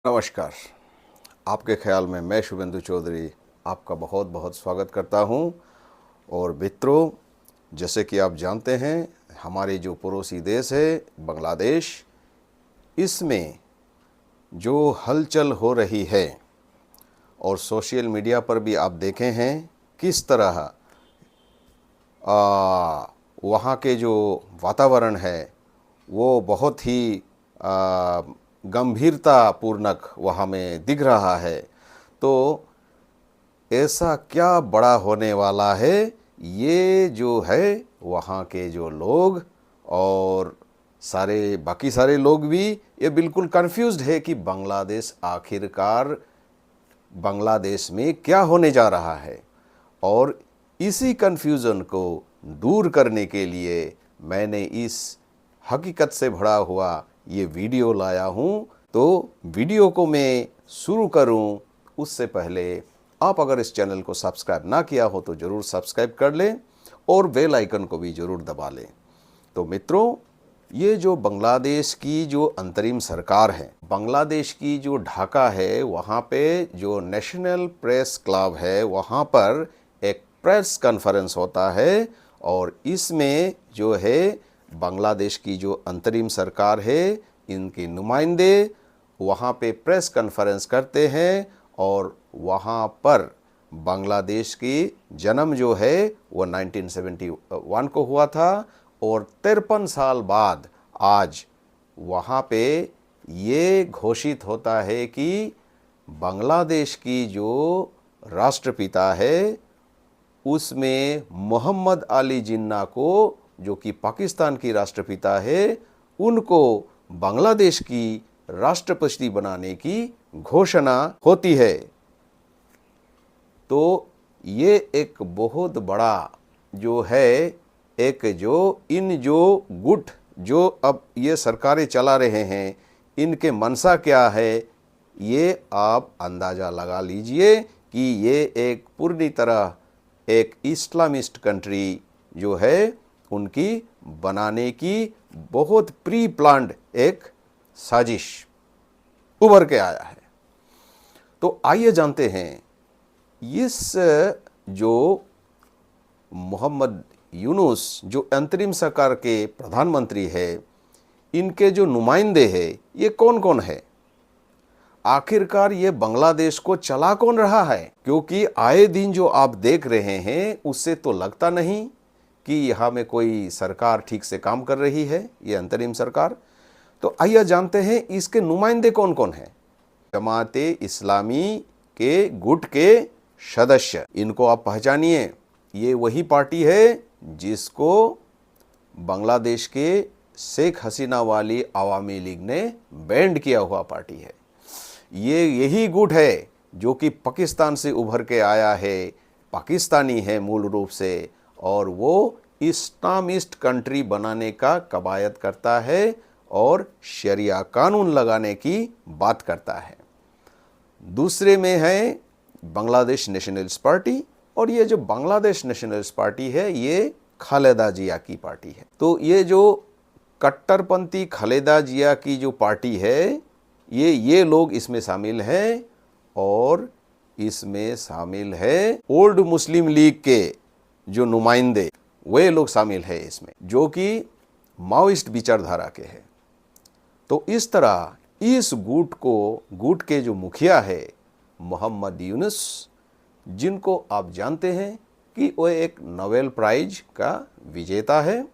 नमस्कार। आपके ख्याल में मैं शुभेंदु चौधरी आपका बहुत बहुत स्वागत करता हूं। और मित्रों, जैसे कि आप जानते हैं, हमारे जो पड़ोसी देश है बांग्लादेश, इसमें जो हलचल हो रही है और सोशल मीडिया पर भी आप देखे हैं किस तरह वहाँ के जो वातावरण है वो बहुत ही गंभीरतापूर्वक वहाँ में दिख रहा है। तो ऐसा क्या बड़ा होने वाला है, ये जो है वहाँ के जो लोग और बाकी सारे लोग भी ये बिल्कुल कंफ्यूज्ड है कि बांग्लादेश आखिरकार बांग्लादेश में क्या होने जा रहा है। और इसी कन्फ्यूज़न को दूर करने के लिए मैंने इस हकीकत से भरा हुआ ये वीडियो लाया हूँ। तो वीडियो को मैं शुरू करूँ उससे पहले आप अगर इस चैनल को सब्सक्राइब ना किया हो तो ज़रूर सब्सक्राइब कर लें और बेल आइकन को भी ज़रूर दबा लें। तो मित्रों, ये जो बांग्लादेश की जो अंतरिम सरकार है, बांग्लादेश की जो ढाका है, वहाँ पे जो नेशनल प्रेस क्लब है वहाँ पर एक प्रेस कॉन्फ्रेंस होता है और इसमें जो है बांग्लादेश की जो अंतरिम सरकार है, इनके नुमाइंदे वहाँ पे प्रेस कॉन्फ्रेंस करते हैं और वहाँ पर बांग्लादेश की जन्म जो है वो 1971 को हुआ था और 53 साल बाद आज वहाँ पे ये घोषित होता है कि बांग्लादेश की जो राष्ट्रपिता है उसमें मोहम्मद अली जिन्ना को, जो कि पाकिस्तान की राष्ट्रपिता है, उनको बांग्लादेश की राष्ट्रपति बनाने की घोषणा होती है। तो ये एक बहुत बड़ा जो है एक जो गुट जो अब ये सरकारें चला रहे हैं, इनके मंशा क्या है, ये आप अंदाज़ा लगा लीजिए कि ये एक पूरी तरह एक इस्लामिस्ट कंट्री जो है उनकी बनाने की बहुत प्री प्लान्ड एक साजिश उभर के आया है। तो आइए जानते हैं इस जो मोहम्मद यूनुस जो अंतरिम सरकार के प्रधानमंत्री है, इनके जो नुमाइंदे हैं ये कौन कौन है, आखिरकार ये बांग्लादेश को चला कौन रहा है। क्योंकि आए दिन जो आप देख रहे हैं उससे तो लगता नहीं कि यहाँ में कोई सरकार ठीक से काम कर रही है, ये अंतरिम सरकार। तो आइए जानते हैं इसके नुमाइंदे कौन कौन हैं। जमाते इस्लामी के गुट के सदस्य, इनको आप पहचानिए, ये वही पार्टी है जिसको बांग्लादेश के शेख हसीना वाली आवामी लीग ने बैंड किया हुआ पार्टी है। ये यही गुट है जो कि पाकिस्तान से उभर के आया है, पाकिस्तानी है मूल रूप से, और वो इस्लामिस्ट कंट्री बनाने का कवायद करता है और शरिया कानून लगाने की बात करता है। दूसरे में है बांग्लादेश नेशनलिस्ट पार्टी, और ये जो बांग्लादेश नेशनलिस्ट पार्टी है ये खालेदा जिया की पार्टी है। तो ये जो कट्टरपंथी खालेदा जिया की जो पार्टी है ये लोग इसमें शामिल हैं, और इसमें शामिल है ओल्ड मुस्लिम लीग के जो नुमाइंदे, वे लोग शामिल है इसमें, जो कि माओइस्ट विचारधारा के हैं। तो इस तरह इस गुट के जो मुखिया है मोहम्मद यूनुस, जिनको आप जानते हैं कि वो एक नोबेल प्राइज का विजेता है,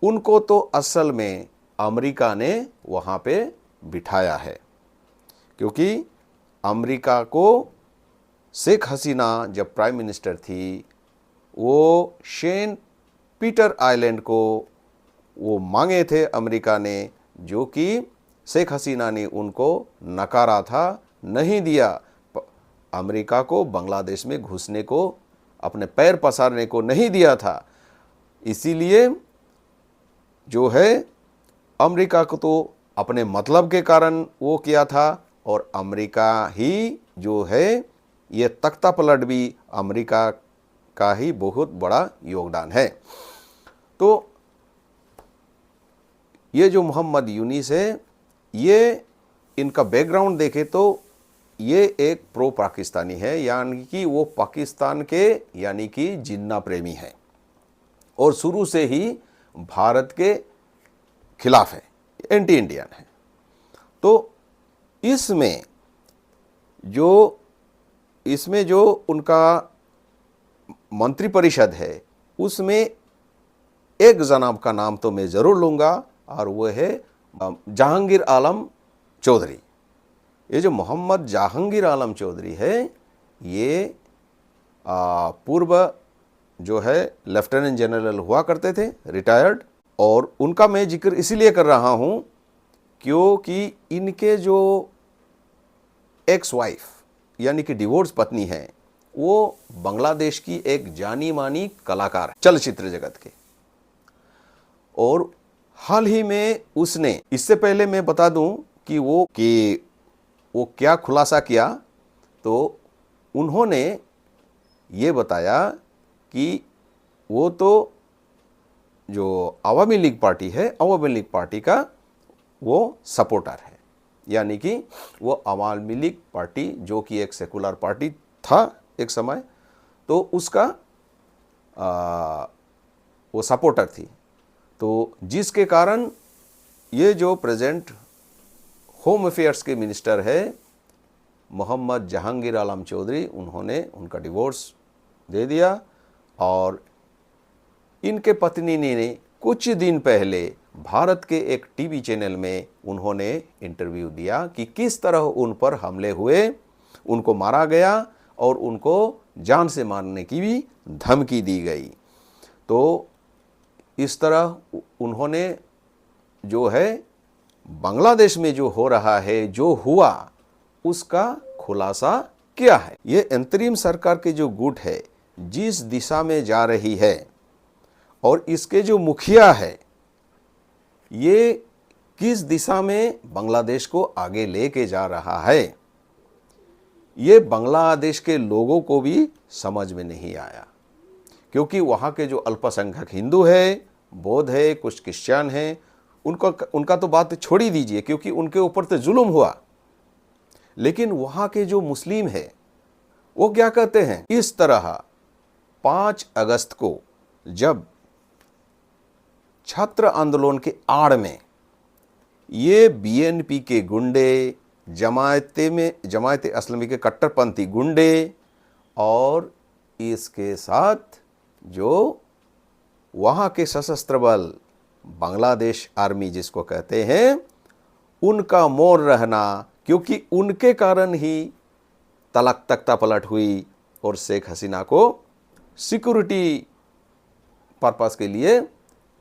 उनको तो असल में अमेरिका ने वहाँ पे बिठाया है। क्योंकि अमेरिका को शेख हसीना जब प्राइम मिनिस्टर थी, वो सेंट पीटर आइलैंड को वो मांगे थे अमेरिका ने, जो कि शेख हसीना ने उनको नकारा था, नहीं दिया। अमेरिका को बांग्लादेश में घुसने को, अपने पैर पसारने को नहीं दिया था। इसीलिए जो है अमेरिका को तो अपने मतलब के कारण वो किया था, और अमेरिका ही जो है ये तख्ता पलट भी अमेरिका का ही बहुत बड़ा योगदान है। तो ये जो मोहम्मद यूनुस है, ये इनका बैकग्राउंड देखें तो ये एक प्रो पाकिस्तानी है, यानी कि वो पाकिस्तान के यानी कि जिन्ना प्रेमी है और शुरू से ही भारत के खिलाफ है, एंटी इंडियन है। तो इसमें जो उनका मंत्रिपरिषद है उसमें एक जनाब का नाम तो मैं ज़रूर लूँगा और वो है जहांगीर आलम चौधरी। ये जो मोहम्मद जहांगीर आलम चौधरी है ये पूर्व जो है लेफ्टिनेंट जनरल हुआ करते थे, रिटायर्ड। और उनका मैं जिक्र इसलिए कर रहा हूँ क्योंकि इनके जो एक्स वाइफ यानी कि डिवोर्स पत्नी है वो बांग्लादेश की एक जानी मानी कलाकार है चलचित्र जगत के। और हाल ही में उसने, इससे पहले मैं बता दूं कि वो क्या खुलासा किया, तो उन्होंने ये बताया कि वो तो जो अवामी लीग पार्टी है, अवामी लीग पार्टी का वो सपोर्टर है, यानी कि वो अवामी लीग पार्टी जो कि एक सेकुलर पार्टी था एक समय, तो उसका वो सपोर्टर थी। तो जिसके कारण ये जो प्रेजेंट होम अफेयर्स के मिनिस्टर है मोहम्मद जहांगीर आलम चौधरी, उन्होंने उनका डिवोर्स दे दिया। और इनके पत्नी ने कुछ दिन पहले भारत के एक टीवी चैनल में उन्होंने इंटरव्यू दिया कि किस तरह उन पर हमले हुए, उनको मारा गया और उनको जान से मारने की भी धमकी दी गई। तो इस तरह उन्होंने जो है बांग्लादेश में जो हो रहा है, जो हुआ, उसका खुलासा किया है। ये अंतरिम सरकार के जो गुट है जिस दिशा में जा रही है और इसके जो मुखिया है ये किस दिशा में बांग्लादेश को आगे लेके जा रहा है, ये बांग्लादेश के लोगों को भी समझ में नहीं आया। क्योंकि वहाँ के जो अल्पसंख्यक हिंदू है, बौद्ध है, कुछ क्रिश्चियन हैं, उनका तो बात छोड़ ही दीजिए क्योंकि उनके ऊपर तो जुल्म हुआ। लेकिन वहाँ के जो मुस्लिम है वो क्या कहते हैं, इस तरह 5 अगस्त को जब छात्र आंदोलन के आड़ में ये बीएनपी के गुंडे, जमायत इस्लामी के कट्टरपंथी गुंडे और इसके साथ जो वहाँ के सशस्त्र बल बांग्लादेश आर्मी जिसको कहते हैं, उनका मौन रहना, क्योंकि उनके कारण ही तलाक तख्ता पलट हुई और शेख हसीना को सिक्योरिटी पर्पस के लिए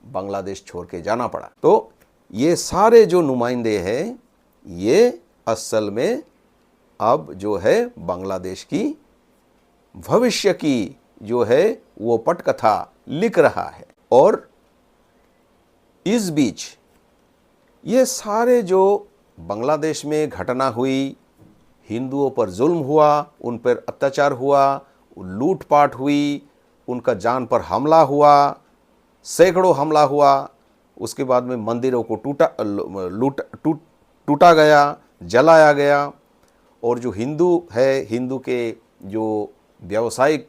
बांग्लादेश छोड़ के जाना पड़ा। तो ये सारे जो नुमाइंदे हैं ये असल में अब जो है बांग्लादेश की भविष्य की जो है वो पटकथा लिख रहा है। और इस बीच ये सारे जो बांग्लादेश में घटना हुई, हिंदुओं पर जुल्म हुआ, उन पर अत्याचार हुआ, लूटपाट हुई, उनका जान पर हमला हुआ, सैकड़ों हमला हुआ, उसके बाद में मंदिरों को टूटा गया, जलाया गया, और जो हिंदू है, हिंदू के जो व्यावसायिक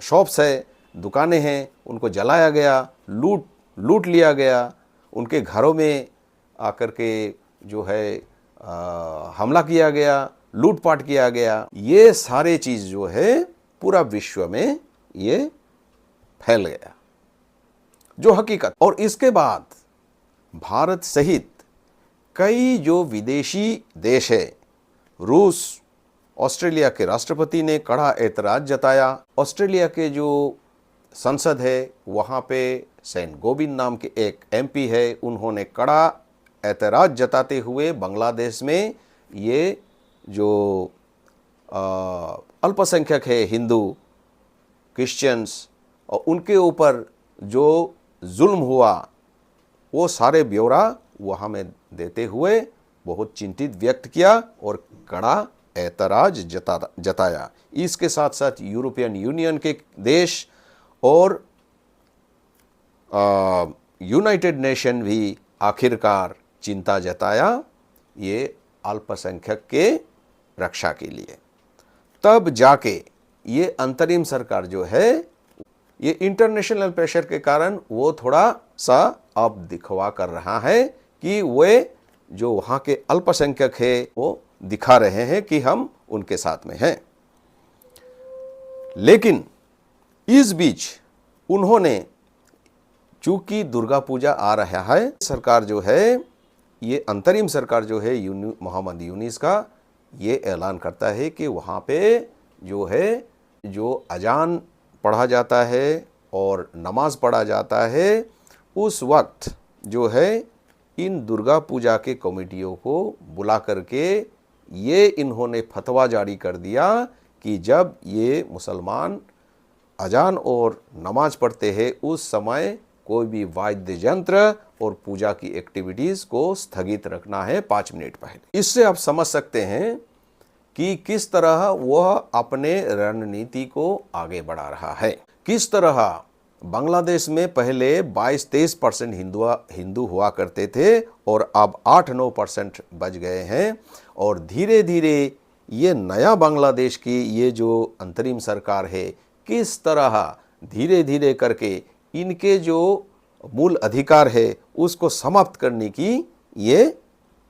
शॉप्स है, दुकानें हैं, उनको जलाया गया, लूट लिया गया, उनके घरों में आकर के जो है हमला किया गया, लूटपाट किया गया। ये सारे चीज़ जो है पूरा विश्व में ये फैल गया जो हकीकत। और इसके बाद भारत सहित कई जो विदेशी देश है, रूस, ऑस्ट्रेलिया के राष्ट्रपति ने कड़ा ऐतराज़ जताया। ऑस्ट्रेलिया के जो संसद है वहाँ पे सेंट गोविंद नाम के एक एमपी है, उन्होंने कड़ा ऐतराज़ जताते हुए बांग्लादेश में ये जो अल्पसंख्यक है, हिंदू, क्रिश्चियंस, और उनके ऊपर जो जुल्म हुआ वो सारे ब्यौरा वहाँ में देते हुए बहुत चिंतित व्यक्त किया और कड़ा ऐतराज़ जताया। इसके साथ साथ यूरोपियन यूनियन के देश और यूनाइटेड नेशन भी आखिरकार चिंता जताया। ये अल्पसंख्यक के रक्षा के लिए। तब जाके ये अंतरिम सरकार जो है, ये इंटरनेशनल प्रेशर के कारण वो थोड़ा सा अब दिखवा कर रहा है कि वे जो वहाँ के अल्पसंख्यक है वो दिखा रहे हैं कि हम उनके साथ में हैं। लेकिन इस बीच उन्होंने, चूंकि दुर्गा पूजा आ रहा है, सरकार जो है, ये अंतरिम सरकार जो है मोहम्मद यूनिस का, ये ऐलान करता है कि वहाँ पे जो है, जो अजान पढ़ा जाता है और नमाज पढ़ा जाता है, उस वक्त जो है इन दुर्गा पूजा के कमेटियों को बुला करके ये इन्होंने फतवा जारी कर दिया कि जब ये मुसलमान अजान और नमाज पढ़ते हैं उस समय कोई भी वाद्य यंत्र और पूजा की एक्टिविटीज़ को स्थगित रखना है 5 मिनट पहले। इससे आप समझ सकते हैं कि किस तरह वह अपने रणनीति को आगे बढ़ा रहा है। किस तरह बांग्लादेश में पहले 22-23% हिंदू हुआ करते थे और अब 8-9% बच गए हैं, और धीरे धीरे ये नया बांग्लादेश की ये जो अंतरिम सरकार है, किस तरह धीरे धीरे करके इनके जो मूल अधिकार है उसको समाप्त करने की ये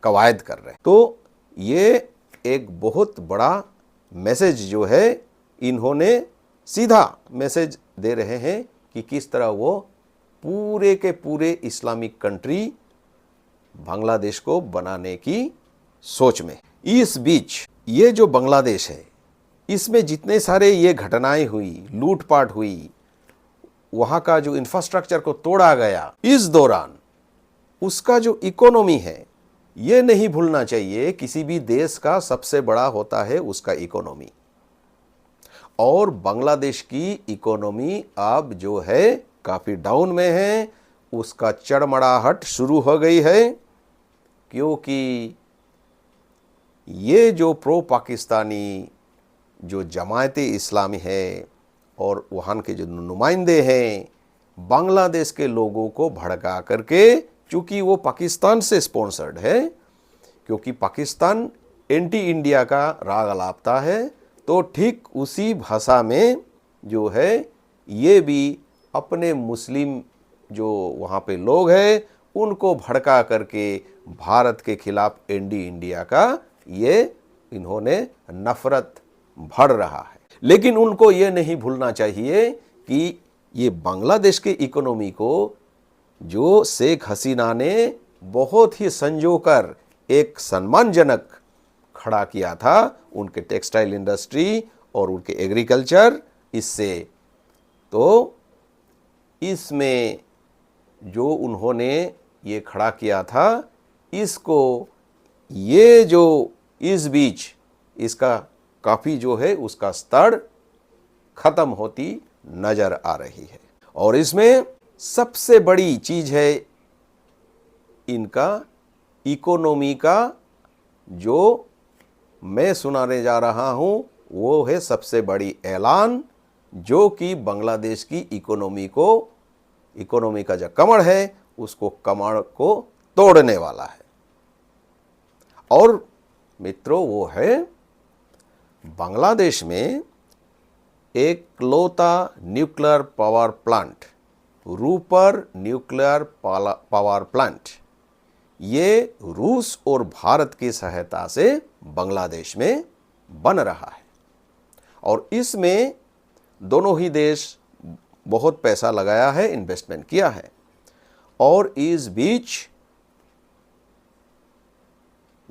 कवायद कर रहे हैं। तो ये एक बहुत बड़ा मैसेज जो है, इन्होंने सीधा मैसेज दे रहे हैं कि किस तरह वो पूरे के पूरे इस्लामिक कंट्री बांग्लादेश को बनाने की सोच में। इस बीच ये जो बांग्लादेश है, इसमें जितने सारे ये घटनाएं हुई, लूटपाट हुई, वहाँ का जो इंफ्रास्ट्रक्चर को तोड़ा गया, इस दौरान उसका जो इकोनॉमी है, ये नहीं भूलना चाहिए, किसी भी देश का सबसे बड़ा होता है उसका इकोनॉमी। और बांग्लादेश की इकोनॉमी अब जो है काफ़ी डाउन में है, उसका चरमराहट शुरू हो गई है, क्योंकि ये जो प्रो पाकिस्तानी जो जमायत इस्लामी है और वहाँ के जो नुमाइंदे हैं, बांग्लादेश के लोगों को भड़का करके, चूँकि वो पाकिस्तान से स्पॉन्सर्ड है, क्योंकि पाकिस्तान एंटी इंडिया का राग अलापता है, तो ठीक उसी भाषा में जो है ये भी अपने मुस्लिम जो वहाँ पे लोग हैं उनको भड़का करके भारत के खिलाफ एंटी इंडिया का ये इन्होंने नफरत भर रहा है। लेकिन उनको ये नहीं भूलना चाहिए कि ये बांग्लादेश के इकोनॉमी को जो शेख हसीना ने बहुत ही संजोकर एक सम्मानजनक खड़ा किया था, उनके टेक्सटाइल इंडस्ट्री और उनके एग्रीकल्चर, इससे तो इसमें जो उन्होंने ये खड़ा किया था, इसको ये जो इस बीच इसका काफ़ी जो है उसका स्तर ख़त्म होती नज़र आ रही है। और इसमें सबसे बड़ी चीज़ है इनका इकोनॉमी का, जो मैं सुनाने जा रहा हूँ, वो है सबसे बड़ी ऐलान, जो कि बांग्लादेश की इकोनॉमी का जो कमर है उसको कमर को तोड़ने वाला है। और मित्रों, वो है बांग्लादेश में एक इकलौता nuclear power plant, Rooppur nuclear power plant, ये रूस और भारत की सहायता से बांग्लादेश में बन रहा है। और इसमें दोनों ही देश बहुत पैसा लगाया है, इन्वेस्टमेंट किया है। और इस बीच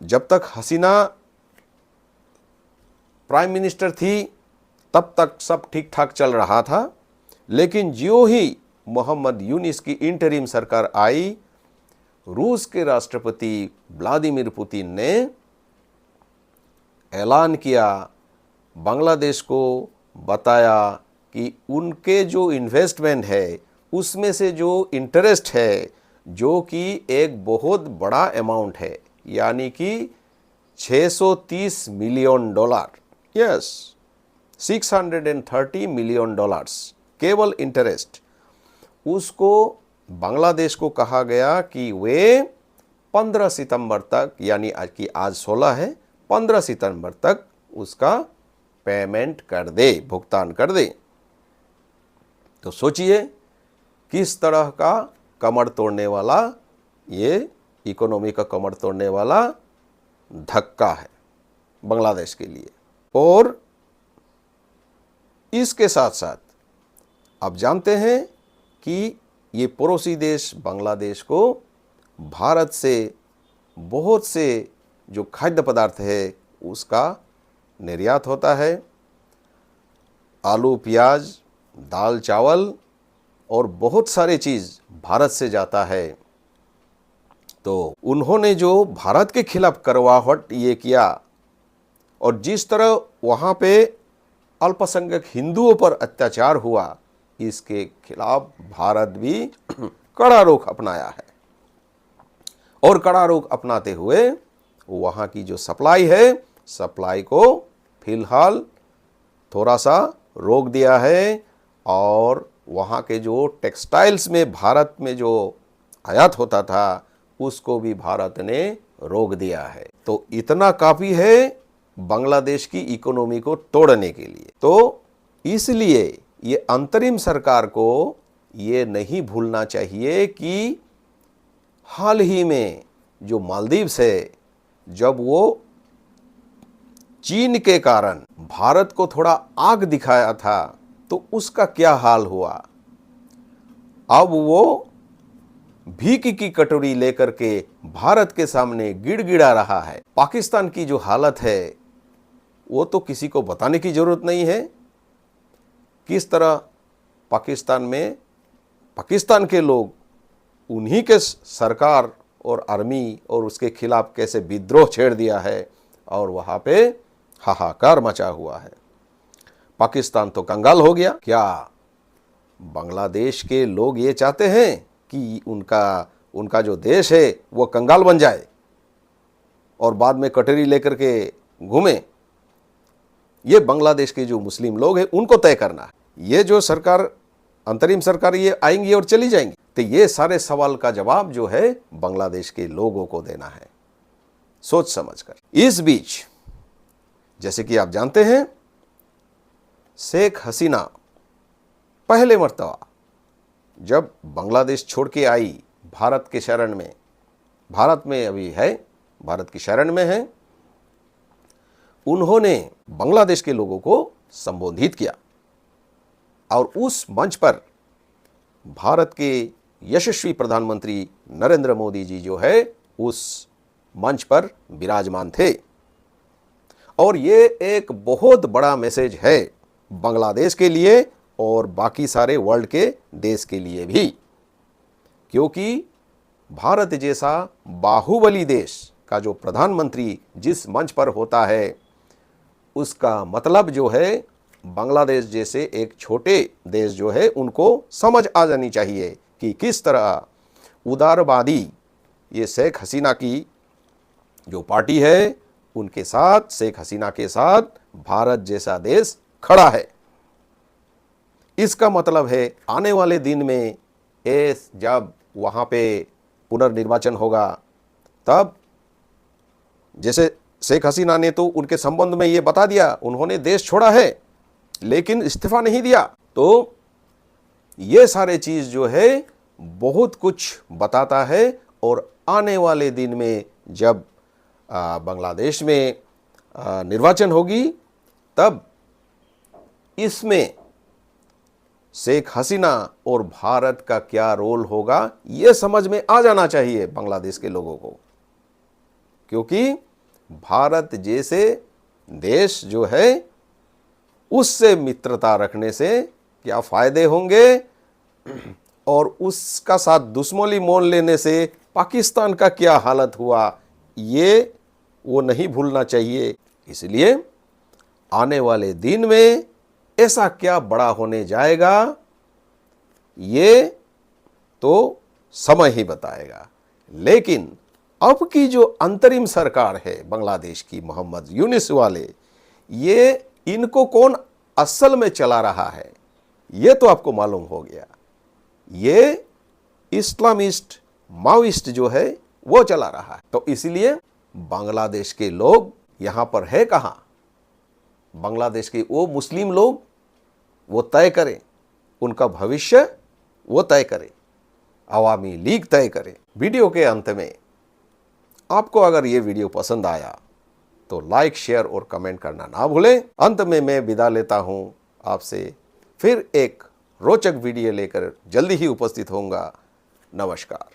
जब तक हसीना प्राइम मिनिस्टर थी तब तक सब ठीक ठाक चल रहा था, लेकिन जो ही मोहम्मद यूनिस की इंटरिम सरकार आई, रूस के राष्ट्रपति व्लादिमीर पुतिन ने ऐलान किया, बांग्लादेश को बताया कि उनके जो इन्वेस्टमेंट है उसमें से जो इंटरेस्ट है, जो कि एक बहुत बड़ा अमाउंट है, यानी कि $630 मिलियन, यस, $630 मिलियन केवल इंटरेस्ट, उसको बांग्लादेश को कहा गया कि वे 15 सितंबर तक, यानी आज की आज 16 है, 15 सितंबर तक उसका पेमेंट कर दे, भुगतान कर दे। तो सोचिए किस तरह का कमर तोड़ने वाला, ये इकोनॉमी का कमर तोड़ने वाला धक्का है बांग्लादेश के लिए। और इसके साथ साथ आप जानते हैं कि ये पड़ोसी देश बांग्लादेश को भारत से बहुत से जो खाद्य पदार्थ है उसका निर्यात होता है। आलू, प्याज, दाल, चावल और बहुत सारे चीज़ भारत से जाता है। तो उन्होंने जो भारत के खिलाफ करवाहट ये किया और जिस तरह वहाँ पे अल्पसंख्यक हिंदुओं पर अत्याचार हुआ, इसके खिलाफ भारत भी कड़ा रुख अपनाया है। और कड़ा रुख अपनाते हुए वहाँ की जो सप्लाई है, सप्लाई को फिलहाल थोड़ा सा रोक दिया है। और वहाँ के जो टेक्सटाइल्स में भारत में जो आयात होता था उसको भी भारत ने रोक दिया है। तो इतना काफ़ी है बांग्लादेश की इकोनॉमी को तोड़ने के लिए। तो इसलिए ये अंतरिम सरकार को ये नहीं भूलना चाहिए कि हाल ही में जो मालदीव्स है, जब वो चीन के कारण भारत को थोड़ा आग दिखाया था तो उसका क्या हाल हुआ। अब वो भीख की कटोरी लेकर के भारत के सामने गिड़गिड़ा रहा है। पाकिस्तान की जो हालत है वो तो किसी को बताने की जरूरत नहीं है। किस तरह पाकिस्तान में पाकिस्तान के लोग उन्हीं के सरकार और आर्मी और उसके खिलाफ कैसे विद्रोह छेड़ दिया है और वहाँ पे हाहाकार मचा हुआ है। पाकिस्तान तो कंगाल हो गया। क्या बांग्लादेश के लोग ये चाहते हैं कि उनका जो देश है वो कंगाल बन जाए और बाद में कटोरी लेकर के घूमे? ये बांग्लादेश के जो मुस्लिम लोग हैं उनको तय करना है। ये जो सरकार, अंतरिम सरकार ये आएंगी और चली जाएंगी, तो ये सारे सवाल का जवाब जो है बांग्लादेश के लोगों को देना है, सोच समझकर। इस बीच जैसे कि आप जानते हैं, शेख हसीना पहले मर्तबा जब बांग्लादेश छोड़ के आई भारत के शरण में, भारत में अभी है, भारत की शरण में है, उन्होंने बांग्लादेश के लोगों को संबोधित किया और उस मंच पर भारत के यशस्वी प्रधानमंत्री नरेंद्र मोदी जी जो है उस मंच पर विराजमान थे। और ये एक बहुत बड़ा मैसेज है बांग्लादेश के लिए और बाकी सारे वर्ल्ड के देश के लिए भी, क्योंकि भारत जैसा बाहुबली देश का जो प्रधानमंत्री जिस मंच पर होता है उसका मतलब जो है बांग्लादेश जैसे एक छोटे देश जो है उनको समझ आ जानी चाहिए कि किस तरह उदारवादी ये शेख हसीना की जो पार्टी है उनके साथ, शेख हसीना के साथ भारत जैसा देश खड़ा है। इसका मतलब है आने वाले दिन में जब वहाँ पे पुनर्निर्वाचन होगा तब, जैसे शेख हसीना ने तो उनके संबंध में ये बता दिया, उन्होंने देश छोड़ा है लेकिन इस्तीफा नहीं दिया। तो ये सारे चीज़ जो है बहुत कुछ बताता है। और आने वाले दिन में जब बांग्लादेश में निर्वाचन होगी तब इसमें शेख हसीना और भारत का क्या रोल होगा ये समझ में आ जाना चाहिए बांग्लादेश के लोगों को, क्योंकि भारत जैसे देश जो है उससे मित्रता रखने से क्या फ़ायदे होंगे और उसका साथ दुश्मनी मोल लेने से पाकिस्तान का क्या हालत हुआ ये वो नहीं भूलना चाहिए। इसलिए आने वाले दिन में ऐसा क्या बड़ा होने जाएगा ये तो समय ही बताएगा। लेकिन अब की जो अंतरिम सरकार है बांग्लादेश की, मोहम्मद यूनिस वाले, ये इनको कौन असल में चला रहा है ये तो आपको मालूम हो गया। ये इस्लामिस्ट माओइस्ट जो है वो चला रहा है। तो इसलिए बांग्लादेश के लोग यहां पर है कहां? बांग्लादेश के वो मुस्लिम लोग वो तय करें, उनका भविष्य वो तय करें, अवामी लीग तय करे। वीडियो के अंत में आपको अगर ये वीडियो पसंद आया तो लाइक, शेयर और कमेंट करना ना भूलें। अंत में मैं विदा लेता हूं आपसे, फिर एक रोचक वीडियो लेकर जल्दी ही उपस्थित होऊंगा। नमस्कार।